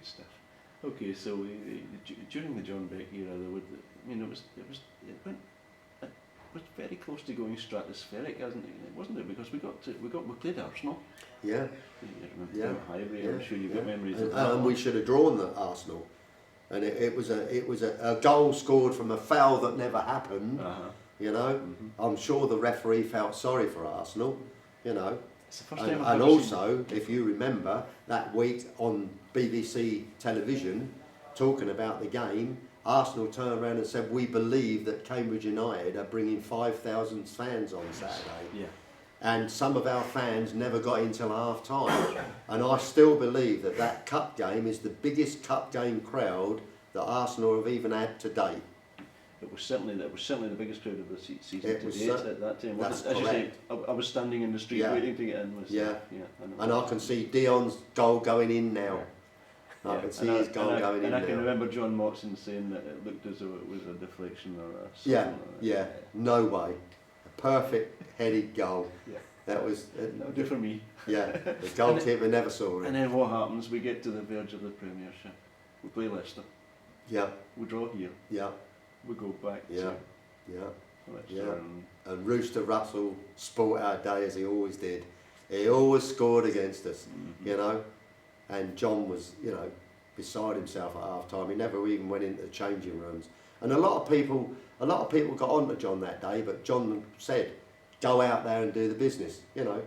Good stuff. Okay, so during the John Beck era, there would, I mean, it was very close to going stratospheric, wasn't it? Because we played Arsenal. Yeah. You remember Highbury, I'm sure you've got memories of that. And we should have drawn the Arsenal, and it was a goal scored from a foul that never happened. You know, I'm sure the referee felt sorry for Arsenal. You know, it's the first time and also, if you remember that week on BBC television, talking about the game, Arsenal turned around and said, we believe that Cambridge United are bringing 5,000 fans on Saturday. Yeah. And some of our fans never got in till half time. And I still believe that cup game is the biggest cup game crowd that Arsenal have even had to date. It was certainly the biggest crowd of the season to date at that time. That's as correct. you say, I was standing in the street waiting to get in. And I can see Dion's goal going in now. I can see his goal going in now. And I can remember John Motson saying that it looked as though it was a deflection or something. No way. A perfect headed goal. Yeah. That was... That would do for me. Yeah, the goalkeeper never saw it. And then what happens? We get to the verge of the Premiership. We play Leicester. Yeah. We draw here. Yeah. We go back to Leicester. And Rooster Russell spoilt our day as he always did. He always scored against us, you know. And John was, you know, beside himself at half time. He never even went into the changing rooms. And a lot of people got on to John that day, but John said, go out there and do the business, you know.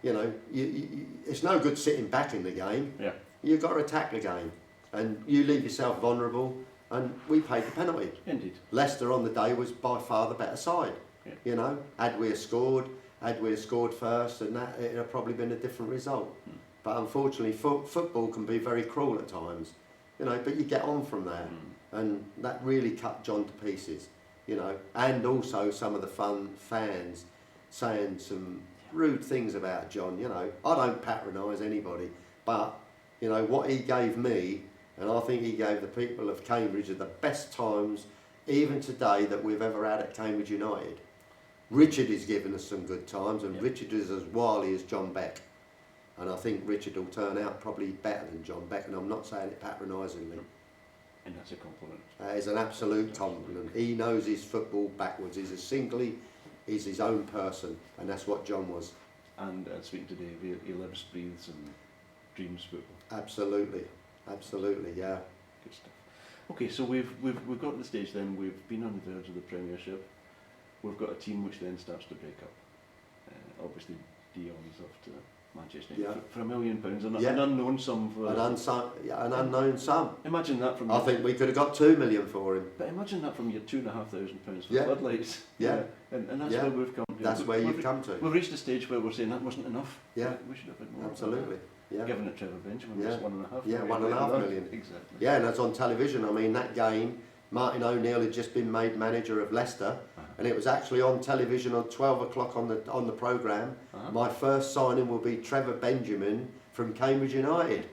You know, it's no good sitting back in the game. Yeah. You've got to attack the game. And you leave yourself vulnerable, and we paid the penalty. Indeed. Leicester on the day was by far the better side. Yeah. You know, had we scored first, and that it would have probably been a different result. But unfortunately, football can be very cruel at times, you know. But you get on from there, and that really cut John to pieces, you know. And also some of the fans saying some rude things about John. You know, I don't patronise anybody, but you know what he gave me, and I think he gave the people of Cambridge are the best times, even today, that we've ever had at Cambridge United. Richard has given us some good times, and Richard is as wily as John Beck. And I think Richard will turn out probably better than John Beck, and I'm not saying it patronisingly. And that's a compliment. That is an absolute compliment. He knows his football backwards. He's he's his own person, and that's what John was. And speaking to Dave, he lives, breathes and dreams football. Absolutely, yeah. Good stuff. Okay, so we've got to the stage then, we've been on the verge of the Premiership. We've got a team which then starts to break up. Obviously, Dion's off to Manchester for £1 million, an unknown sum for an unknown sum. Imagine that from. I think we could have got £2 million for him. But imagine that from your £2,500 for floodlights. Yeah. And that's where we've come to. That's where you've come to. We've reached a stage where we're saying that wasn't enough. Yeah. We should have been more. Absolutely. Yeah. Given it Trevor Benjamin, was 1.5. Yeah, 1.5 million. Exactly. Yeah, and that's on television. I mean, that game, Martin O'Neill had just been made manager of Leicester, and it was actually on television on 12 o'clock on the programme. My first signing will be Trevor Benjamin from Cambridge United.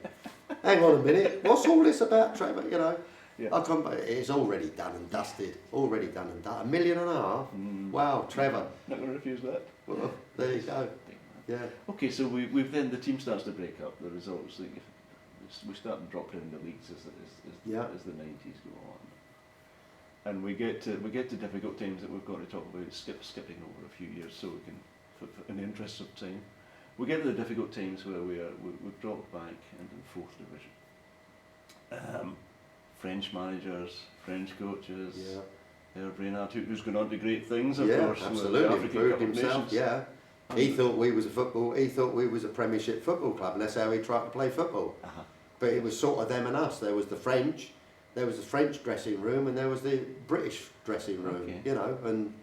Hang on a minute, what's all this about Trevor, you know? Yeah. It's already done and dusted, £1.5 million. Wow, Trevor. Not going to refuse that. Well, there you go. Yeah. Okay, so we've then, the team starts to break up, the results, we start dropping in the leagues as the 90s go on. And we get to difficult times that we've got to talk about, skipping over a few years so we can, in the interests of time. We get to the difficult times where we've dropped back into 4th division. French managers, French coaches, Herb Reynard, who's gone on to great things, of course. Absolutely, improved himself, He thought we was a Premiership football club, and that's how he tried to play football. But it was sort of them and us. There was the French dressing room, and there was the British dressing room, you know, and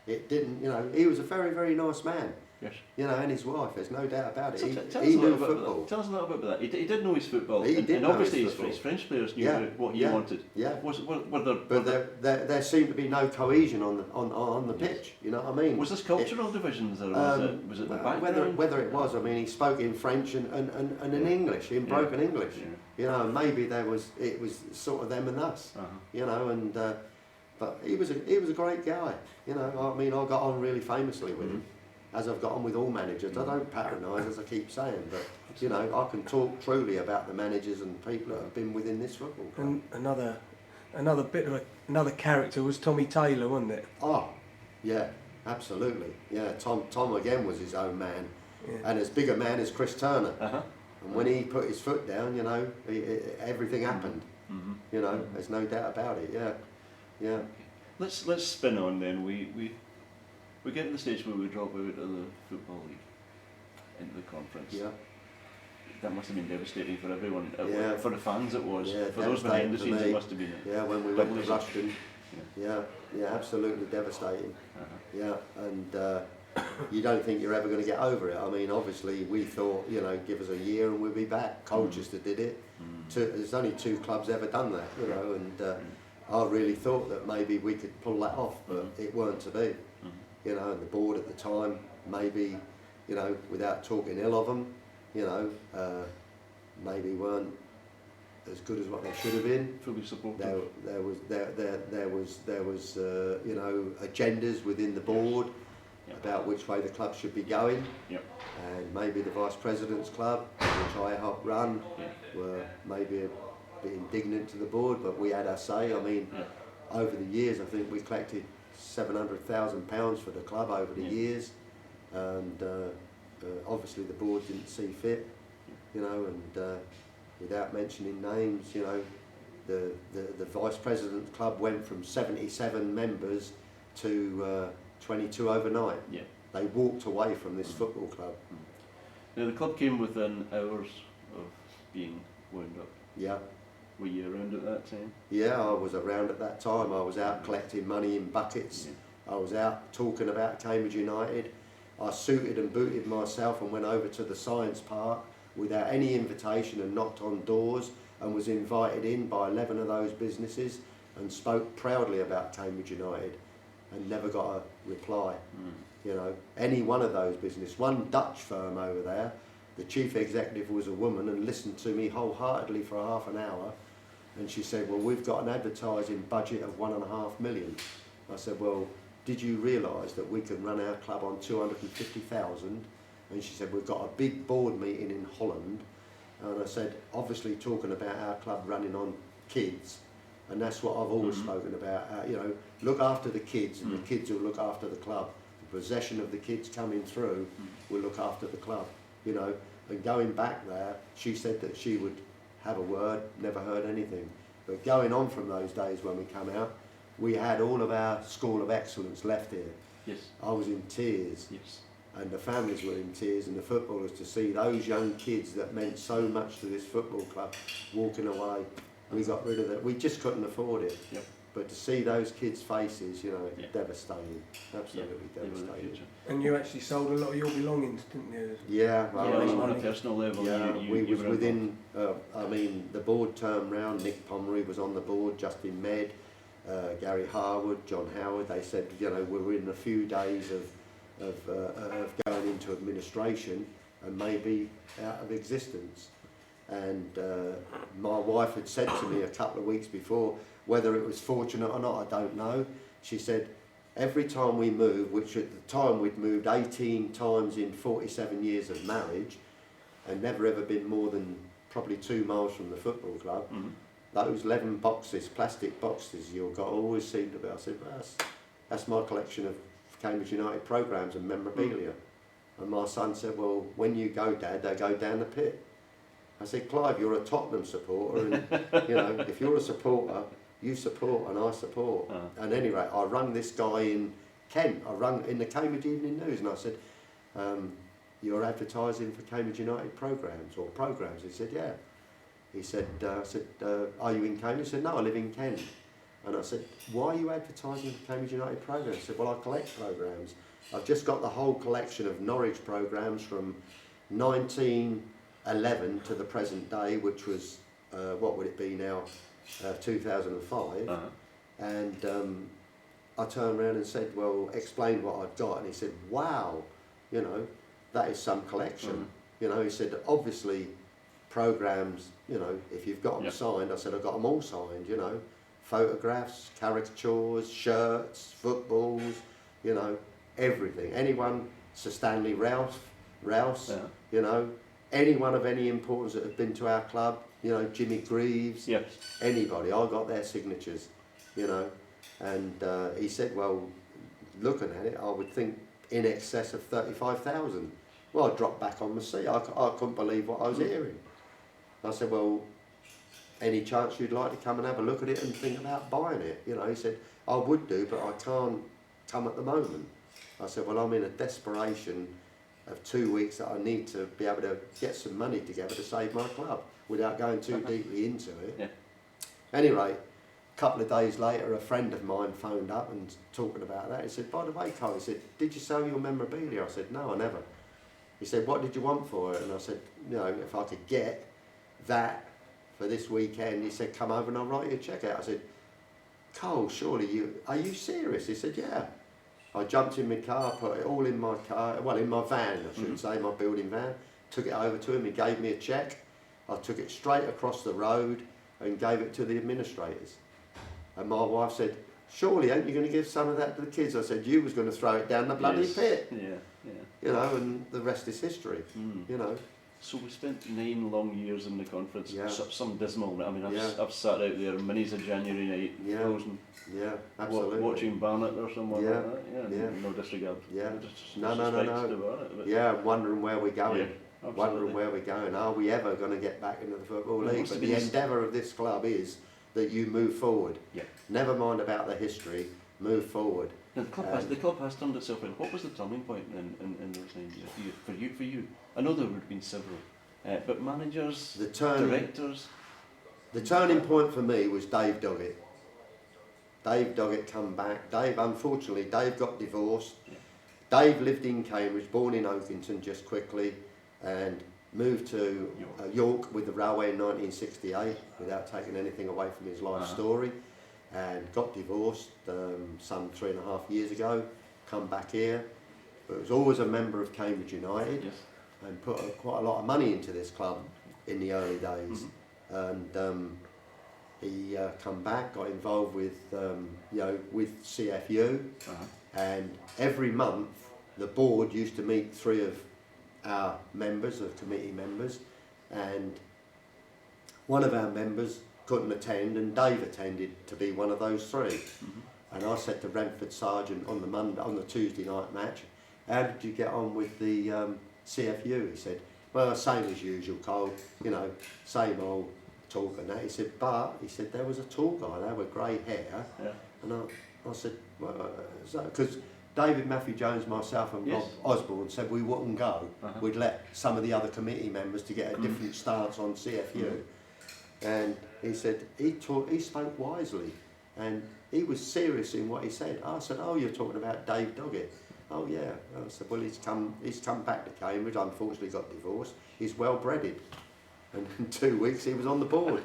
it didn't, you know, he was a very, very nice man. Yes. You know, and his wife, there's no doubt about it. So he knew football. Tell us a little bit about that. He did know his football, and obviously his French players knew what he wanted. Yeah. But there seemed to be no cohesion on the pitch. You know what I mean? Was this cultural divisions, or was it the background? Whether it was, I mean, he spoke in French and in English, in broken English. Yeah. You know, maybe it was sort of them and us. You know, and but he was a great guy. You know, I mean, I got on really famously with him. as I've got on with all managers. I don't patronise, as I keep saying, but you know, I can talk truly about the managers and people that have been within this football club. And another character was Tommy Taylor, wasn't it? Oh, yeah, absolutely. Yeah, Tom again was his own man, Yeah. and as big a man as Chris Turner. Uh-huh. And when he put his foot down, you know, everything happened. Mm-hmm. You know, there's no doubt about it. Yeah, yeah. Let's spin on then. We get to the stage where we drop out of the football league into the conference. Yeah. That must have been devastating for everyone. Yeah. For the fans, it was. Yeah, For those behind the devastating scenes, for me. it must have been. Yeah, when we went to Double Rushden. Yeah, absolutely devastating. Uh-huh. Yeah, and you don't think you're ever going to get over it. I mean, obviously, we thought, you know, give us a year and we'll be back. Colchester did it. There's only 2 clubs ever done that, you know, and I really thought that maybe we could pull that off, but it weren't to be. You know, and the board at the time, maybe, you know, without talking ill of them, you know, maybe weren't as good as what they should have been. Fully supportive. There was you know, agendas within the board about which way the club should be going. Yep. And maybe the vice president's club, which I helped run, were maybe a bit indignant to the board, but we had our say. I mean, over the years, I think we collected £700,000 for the club over the years, and obviously the board didn't see fit, you know, and without mentioning names, you know, the vice president's club went from 77 members to 22 overnight. Yeah. They walked away from this football club. Now the club came within hours of being wound up. Yeah. Were you around at that time? Yeah, I was around at that time. I was out collecting money in buckets. I was out talking about Cambridge United. I suited and booted myself and went over to the Science Park without any invitation and knocked on doors and was invited in by 11 of those businesses and spoke proudly about Cambridge United and never got a reply. You know, any one of those businesses, one Dutch firm over there, the chief executive was a woman and listened to me wholeheartedly for half an hour, and she said, well, we've got an advertising budget of £1.5 million. I said, well, did you realise that we can run our club on 250,000? And she said, we've got a big board meeting in Holland. And I said, obviously talking about our club running on kids, and that's what I've always spoken about, you know, look after the kids and the kids will look after the club. The possession of the kids coming through will look after the club, you know. And going back there, she said that she would have a word, never heard anything. But going on from those days when we come out, we had all of our School of Excellence left here. Yes. I was in tears. Yes. And the families were in tears, and the footballers, to see those young kids that meant so much to this football club walking away. We got rid of that. We just couldn't afford it. Yep. But to see those kids' faces, you know, devastating. Absolutely devastating. And you actually sold a lot of your belongings, didn't you? Yeah, well, I mean, on a personal level, yeah, you was were within. I mean, the board turned round. Nick Pomeroy was on the board. Justin Med, Gary Harwood, John Howard. They said, you know, we were in a few days of going into administration and maybe out of existence. And my wife had said to me a couple of weeks before, whether it was fortunate or not, I don't know. She said, every time we move, which at the time we'd moved 18 times in 47 years of marriage, and never ever been more than probably 2 miles from the football club, those 11 boxes, plastic boxes you've got, always seemed to be. I said, well, that's my collection of Cambridge United programmes and memorabilia. And my son said, well, when you go, Dad, they go down the pit. I said, Clive, you're a Tottenham supporter, and you know, if you're a supporter, you support and I support. And anyway, I rung this guy in Kent. I rung in the Cambridge Evening News, and I said, you're advertising for Cambridge United programmes or programmes? He said, yeah. He said, I said, are you in Cambridge? He said, no, I live in Kent. And I said, why are you advertising for Cambridge United programmes? He said, well, I collect programmes. I've just got the whole collection of Norwich programmes from 1911 to the present day, which was, what would it be now, 2005. And I turned around and said, well, explain what I've got. And he said, wow, you know, that is some collection. You know, he said, obviously, programmes, you know, if you've got them signed, I said, I've got them all signed, you know, photographs, caricatures, shirts, footballs, you know, everything. Anyone Sir Stanley Rouse, Yeah. you know, anyone of any importance that have been to our club, you know, Jimmy Greaves, Yes. anybody, I got their signatures, you know, and he said, well, looking at it, I would think in excess of 35,000. Well, I dropped back on my seat. I couldn't believe what I was hearing. I said, well, any chance you'd like to come and have a look at it and think about buying it? You know, he said, I would do, but I can't come at the moment. I said, well, I'm in a desperation of 2 weeks that I need to be able to get some money together to save my club without going too deeply into it. Yeah. Anyway, a couple of days later, a friend of mine phoned up and talking about that. He said, by the way, Colin, he said, did you sell your memorabilia? I said, no, I never. He said, what did you want for it? And I said, you know, if I could get that for this weekend. He said, come over and I'll write you a cheque out. I said, Cole, surely are you serious? He said, yeah. I jumped in my car, put it all in my car, well, in my van, I should say, my building van, took it over to him, he gave me a cheque. I took it straight across the road and gave it to the administrators. And my wife said, surely ain't you going to give some of that to the kids? I said, you was going to throw it down the bloody pit. Yeah, yeah. You know, and the rest is history, you know. So we spent 9 long years in the conference, Yeah. some dismal, I mean, Yeah. I've sat out there minis of January night, Yeah. frozen, Yeah, absolutely. watching Barnet or someone Yeah. like that, yeah, Yeah. no disregard. Yeah. No No. to Barnet, but Yeah, wondering where we're going. Yeah, absolutely. Wondering where we're going. Are we ever going to get back into the Football Well, League? must But have the been endeavour of this club is that you move forward. Yeah. Never mind about the history, move forward. Now, the club has turned itself in. What was the turning point in those 9 years for you? I know there would have been several, but managers, directors. The turning point for me was Dave Doggett. Dave Doggett come back. Unfortunately, Dave got divorced. Yeah. Dave lived in Cambridge, born in Oakington just quickly, and moved to York with the railway in 1968 without taking anything away from his life story, and got divorced some 3.5 years ago, come back here, but was always a member of Cambridge United. Yes. And put quite a lot of money into this club in the early days. And he come back, got involved with with CFU, and every month the board used to meet 3 of our members, of committee members, and one of our members couldn't attend, and Dave attended to be one of those 3. And I said to Renford Sargent on the Tuesday night match, how did you get on with the CFU? He said, well, same as usual, Cole, you know, same old talk and that. He said, but, he said, there was a tall guy there with grey hair. Yeah. And I said, well, because David Matthew Jones, myself and Rob Osborne said we wouldn't go. We'd let some of the other committee members to get a different stance on CFU. And he said, he spoke wisely and he was serious in what he said. I said, oh, you're talking about Dave Doggett. Oh yeah. I said, well, he's come back to Cambridge. Unfortunately, got divorced. He's well breaded, and in 2 weeks he was on the board.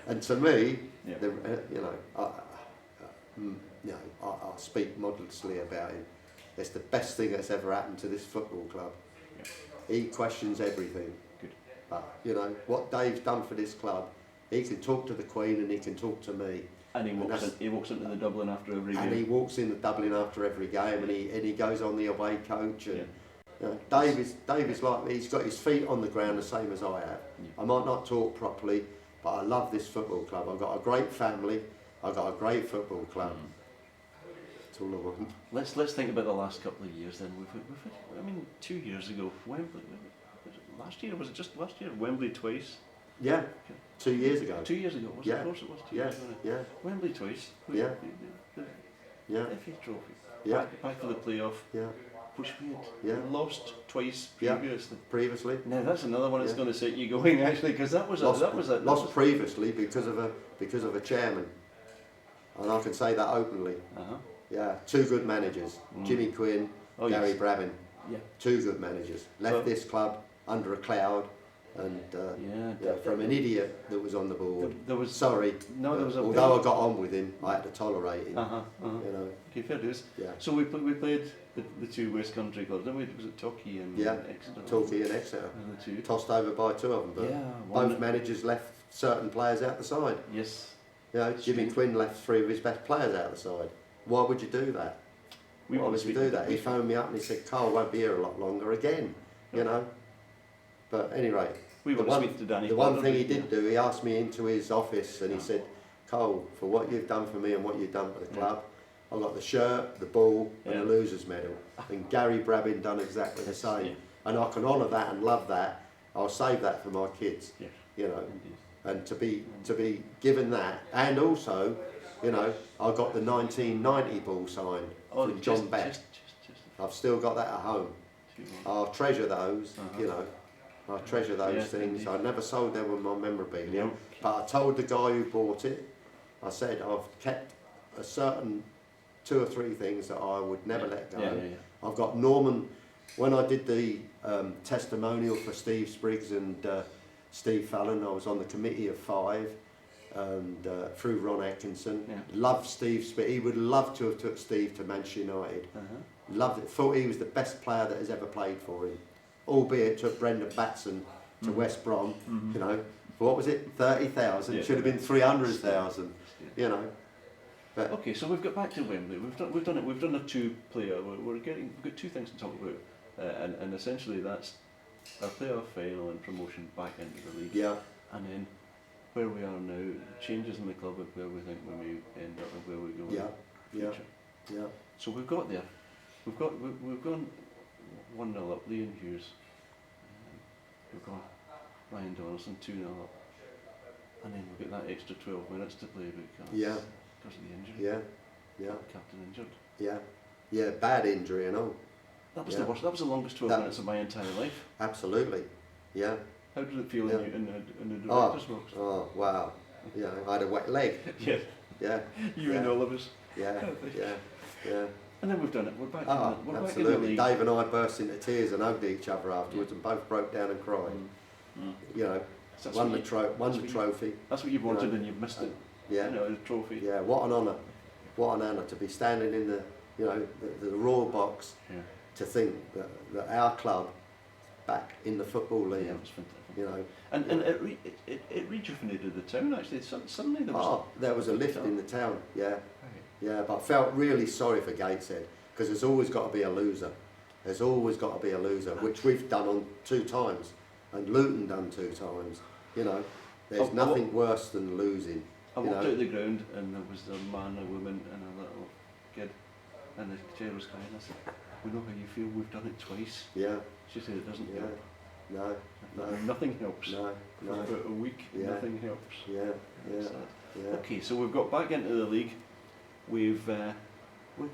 And to me, I speak modestly about him. It's the best thing that's ever happened to this football club. Yeah. He questions everything. Good. But you know what Dave's done for this club. He can talk to the Queen and he can talk to me. And he walks into the Dublin after every game. And he walks in the Dublin after every game, and he goes on the away coach. And you know, Dave is like me. He's got his feet on the ground the same as I have. I might not talk properly, but I love this football club. I've got a great family. I've got a great football club. That's all I want. Let's think about the last couple of years then. I mean, 2 years ago, Wembley. Last year, was it just last year? Wembley twice. Yeah. 2 years ago. 2 years ago, was it? Of course it was 2 years ago. Yeah. Wembley twice. Yeah. The FA Trophy. Yeah. Back for the playoff. Yeah. Bushmead. Yeah. Lost twice previously. Previously. Now that's another one that's going to set you going actually, because that was lost previously because of a chairman, and I can say that openly. Yeah. 2 good managers, Jimmy Quinn, Gary Brabin. Yeah. 2 good managers. Left this club under a cloud. And from an idiot that was on the board. Although I got on with him, I had to tolerate him. You know. Okay, fair dues. Yeah. So we played the 2 West Country clubs, didn't we? Was it Torquay and Exeter? Torquay and Exeter. And the 2. Tossed over by 2 of them, but both managers left certain players out the side. Yes. You know, Jimmy Quinn left 3 of his best players out the side. Why would you do that? We Why want would to he speak do to that? He phoned me up and he said, Carl won't be here a lot longer again, you know. But anyway, We the want to speak to Danny. one Potter, thing he yeah. did do, he asked me into his office and he Yeah. said, Carl, for what you've done for me and what you've done for the Yeah. club, I got the shirt, the ball and Yeah. the loser's medal. And Gary Brabbin done exactly the same. Yeah. And I can honour that and love that. I'll save that for my kids, Yes, you know. indeed. And to be given that, and also, you know, I got the 1990 ball signed from John Beck. Just. I've still got that at home. I'll treasure those, Uh-huh. you know. I treasure those Yeah, things. indeed. I never sold them with my memorabilia, No. but I told the guy who bought it, I said I've kept a certain 2 or 3 things that I would never let go. Yeah. I've got Norman, when I did the testimonial for Steve Spriggs and Steve Fallon, I was on the committee of 5 and through Ron Atkinson. Yeah. Loved Steve Spriggs. He would love to have took Steve to Manchester United. Uh-huh. Loved it. Thought he was the best player that has ever played for him. Albeit took Brendan Batson to West Brom, you know, for what was it, 30,000? Yeah. Should have been 300,000, you know. But Okay, so we've got back to Wembley. We've done it. We've done a 2-player. We've got 2 things to talk about, and essentially that's our playoff final and promotion back into the league. yeah, And then where we are now, changes in the club of where we think we may end up and where we go yeah, in the yeah, future. yeah, So we've got there. We've gone 1-0 up. Liam Hughes. We've got Ryan Donaldson 2-0 up. And then we've got that extra 12 minutes to play because Yeah. of the injury. yeah, yeah, Captain injured. yeah, yeah. Bad injury and all. That was Yeah. the worst. That was the longest 12 That- minutes of my entire life. Absolutely. Yeah. How did it feel Yeah. in the Oh, director's box? oh, wow. Yeah, I had a wet leg. Yeah, Yeah, you Yeah. and all of us. yeah, yeah, yeah. And then we've done it. We're back. Oh, We're back in the absolutely. league. Dave and I burst into tears and hugged each other afterwards and both broke down and cried. Mm. You know, So that's won what the you- won that's the what you- trophy. That's what you wanted You know, and you've missed it. Yeah, You know, the trophy. yeah. What an honour! What an honour to be standing in the, you know, the Royal Box. Yeah. To think that our club back in the football league. Yeah, it was fantastic. You know, And it rejuvenated the town actually. Suddenly there was. there was a lift in the town. Yeah, Right. yeah. But I felt really sorry for Gateshead because there's always got to be a loser. There's always got to be a loser, which we've done on 2 times, and Luton done 2 times. You know, there's Oh, nothing worse than losing. I You walked know. out the ground and there was a man, a woman and a little kid and the chair was crying. I said, we know how you feel, we've done it twice. Yeah, She said it doesn't yeah. help. No, no, Nothing helps. no, For no. about a week, Yeah. nothing helps. Yeah, yeah, Sad. yeah. Okay, so we've got back into the league. We're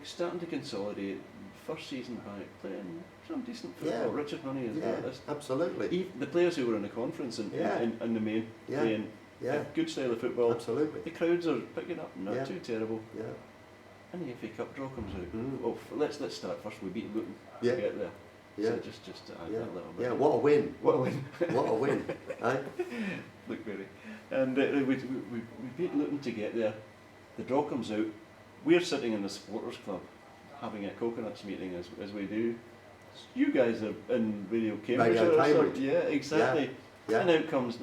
starting to consolidate. First season back, playing some decent football. Yeah. Richard Honey is Yeah, absolutely. even the players who were in the conference and Yeah. in the main Yeah. playing Yeah, a good style of football. absolutely. The crowds are picking up, not Yeah. too terrible. Yeah, And the FA Cup draw comes out. Mm. Well, let's start first. We beat Luton Yeah. to get there. yeah, So just to add yeah. that little bit. Yeah, what a win. What a win. What a win. Eh? Look very. And we beat Luton to get there. The draw comes out. We're sitting in the supporters club having a coconuts meeting as we do. You guys are in Radio Cambridge. Radio or Cambridge. something. Yeah, exactly. Yeah. And out comes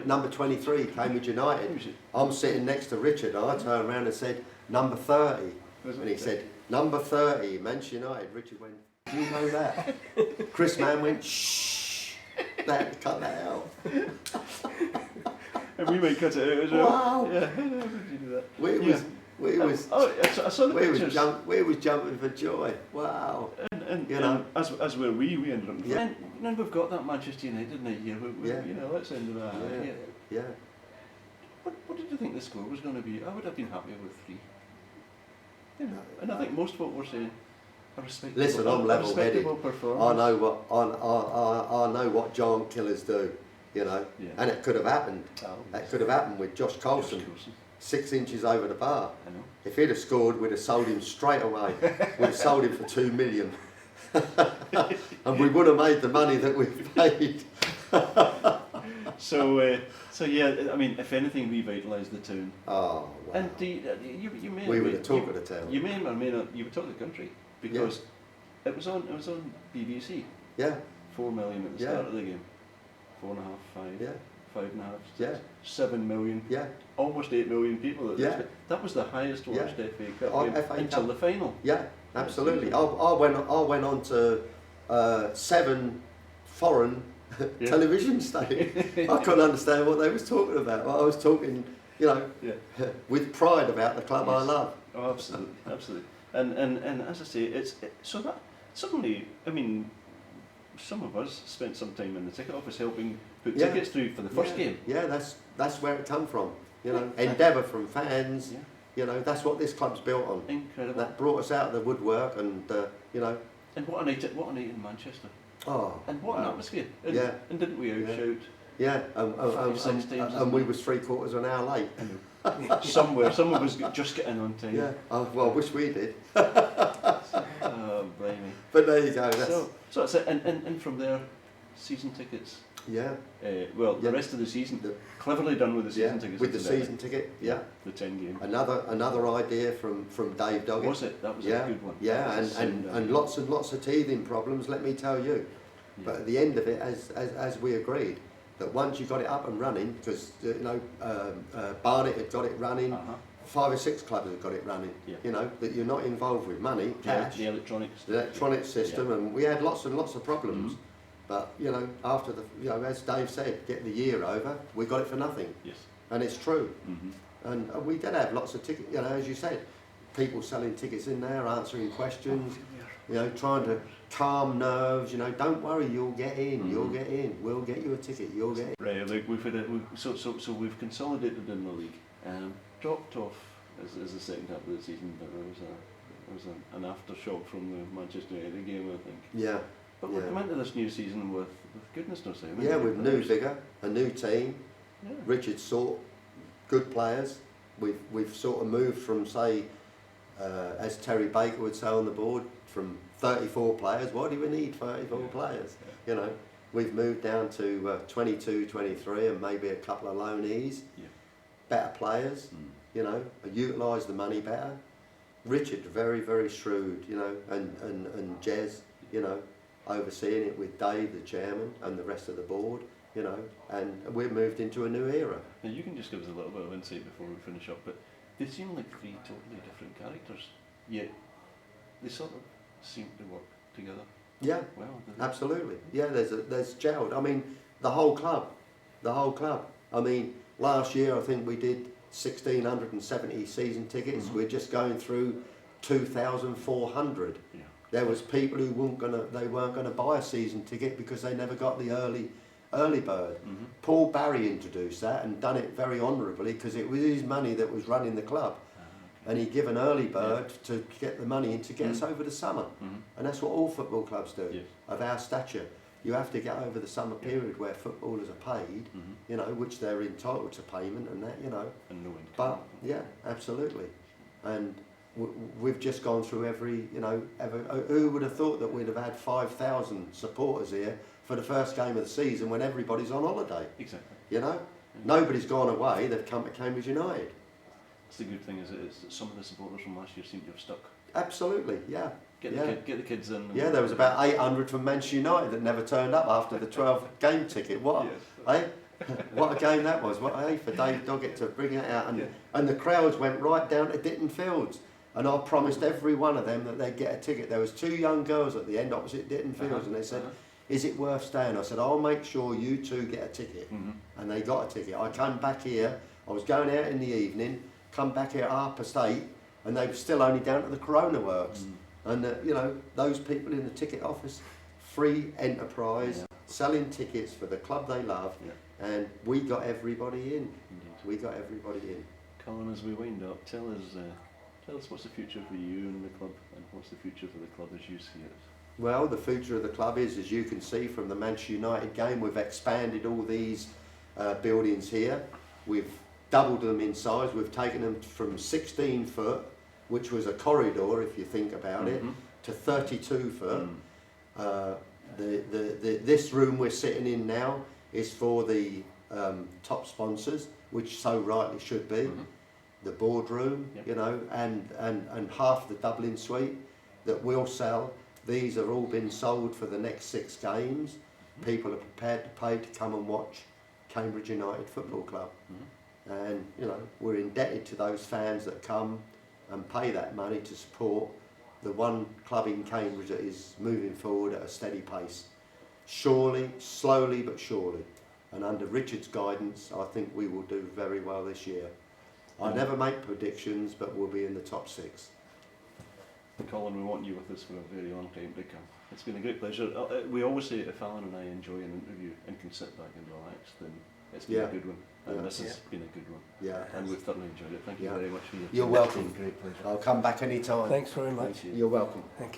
Number 23, Cambridge United. I'm sitting next to Richard. I turned around and said, number 30. And he said, number 30, Manchester United. Richard went, do you know that? Chris Mann went, shh. They had to cut that out. And we might cut it out as well. Wow. Yeah. How did you do that? We Yeah. was I saw the pictures. we was jumping for joy. Wow. And You know. as were we ended up. Yeah. And then we've got that Manchester United night here. Yeah. You know, let's end with that. Yeah. Yeah. What did you think the score was going to be? I would have been happy with 3. You know, and I think most folk were saying a respectable, Listen, I'm level-headed. respectable performance. I know what giant killers do, you know. Yeah. And it could have happened. That could have happened with Josh Coulson, Josh Coulson. 6 inches over the bar. I know. If he'd have scored, we'd have sold him straight away. We'd have sold him for 2 million. And we would have made the money that we've paid. So yeah, I mean, if anything, revitalised the town. Oh, wow. And you may We were the talk of the town. You may or may not. You were talk of the country because it was on BBC. Yeah, 4 million at the Yeah. start of the game. 4.5, 5. yeah, 5.5, Yeah. 7 million, Yeah, almost 8 million people. Yeah. That was the highest watched FA Cup Oh, game FA until Cup. the final. yeah, absolutely. Yeah. I went on to 7 foreign Yeah. television stations. I couldn't understand what they was talking about. I was talking, you know, Yeah. with pride about the club I Yes. love. Oh, absolutely, absolutely. And as I say, so that suddenly, I mean, some of us spent some time in the ticket office helping put Yeah. tickets through for the first game. Yeah, that's where it come from. You know, Yeah. endeavour from fans. Yeah. You know, that's what this club's built on. Incredible. That brought us out of the woodwork, and you know, And what a night! What a night in Manchester! oh, And what an wow. atmosphere! And, Yeah. and didn't we outshout? Yeah, 5-6 times, and we was 3/4 of an hour late. Somewhere, someone was just getting on time. Yeah, well, I wish we did. Oh, blimey. But there you go. That's, So that's it. And from there, season tickets. yeah, Well, the Yeah. rest of the season, The- cleverly done with the season yeah, tickets. with the incidentally. season ticket. Yeah, The 10 game. another idea from Dave Doggett. Was it? That was Yeah, a good one. yeah, That was and lots of teething problems. Let me tell you. Yeah. But at the end of it, as we agreed, that once you got it up and running, because you know Barnet had got it running, Uh-huh. 5 or 6 clubs had got it running. Yeah. You know that you're not involved with money, cash, The electronics. the electronic system, and we had lots and lots of problems. Mhm. But you know, after the as Dave said, get the year over, we got it for nothing, Yes. and it's true. Mm-hmm. And we did have lots of tickets. You know, as you said, people selling tickets in there, answering questions. You know, trying to calm nerves. You know, don't worry, you'll get in. You'll get in. We'll get you a ticket. You'll get in. Right, like we've had so we've consolidated in the league. Dropped off as the second half of the season, but there was an aftershock from the Manchester United game, I think. Yeah. But we're Yeah. coming into this new season with goodness knows how many Yeah, new with new players. vigour, a new team. Yeah. Richard sought good players. We've sort of moved from, say, as Terry Baker would say on the board, from 34 players. Why do we need 34 Yeah. players? You know, we've moved down to 22, 23, and maybe a couple of loanees. Yeah. Better players. Mm. You know, utilise the money better. Richard, very, very shrewd, you know, and Jez, you know, overseeing it with Dave, the chairman, and the rest of the board, you know, and we've moved into a new era. Now you can just give us a little bit of insight before we finish up, but they seem like 3 totally different characters, yet they sort of seem to work together Yeah, well. do they? absolutely. Yeah, there's gelled. I mean, the whole club. I mean, last year I think we did 1,670 season tickets. Mhm. We're just going through 2,400. Yeah. There was people who weren't gonna buy a season ticket because they never got the early bird. Mm-hmm. Paul Barry introduced that and done it very honourably because it was his money that was running the club, and he give an early bird to get the money in to get us over the summer, Mm-hmm. and that's what all football clubs do. Yes. Of our stature, you have to get over the summer period where footballers are paid, Mm-hmm. you know, which they're entitled to payment and that, you know. And knowing. But yeah, absolutely, and we've just gone through every, you know, who would have thought that we'd have had 5,000 supporters here for the first game of the season when everybody's on holiday, Exactly. you know? Nobody's gone away, they've come to Cambridge United. That's the good thing is that some of the supporters from last year seem to have stuck. Absolutely, yeah. Get the kids in. Yeah, there was about 800 from Manchester United that never turned up after the 12 game ticket. What, Yes. what a game that was. What, for Dave Doggett to bring it out. And, Yeah. and the crowds went right down to Ditton Fields. And I promised every one of them that they'd get a ticket. There was 2 young girls at the end opposite Ditton Fields, and they said, is it worth staying? I said, I'll make sure you 2 get a ticket. Mm-hmm. And they got a ticket. I came back here, I was going out in the evening, come back here at 8:30, and they were still only down to the Corona Works. Mm-hmm. And you know, those people in the ticket office, free enterprise, selling tickets for the club they love, and we got everybody in. Indeed. We got everybody in. Colin, as we wind up, tell us what's the future for you and the club, and what's the future for the club as you see it. Well, the future of the club is, as you can see from the Manchester United game, we've expanded all these buildings here. We've doubled them in size. We've taken them from 16 foot, which was a corridor if you think about it, to 32 foot. This room we're sitting in now is for the top sponsors, which so rightly should be. The boardroom, you know, and half the Dublin suite that we'll sell. These have all been sold for the next 6 games. People are prepared to pay to come and watch Cambridge United Football Club. Mhm. And, you know, we're indebted to those fans that come and pay that money to support the one club in Cambridge that is moving forward at a steady pace. Surely, slowly but surely. And under Richard's guidance, I think we will do very well this year. I never make predictions, but we'll be in the top 6. Colin, we want you with us for a very long time to come. It's been a great pleasure. We always say if Alan and I enjoy an interview and can sit back and relax, then it's been Yeah. a good one. And Yeah. this has been a good one. Yeah. And we've thoroughly enjoyed it. Thank you Yeah. very much for your time. You're welcome. It's been a great pleasure. I'll come back any time. Thanks very much. Thank you. You're welcome. Thank you.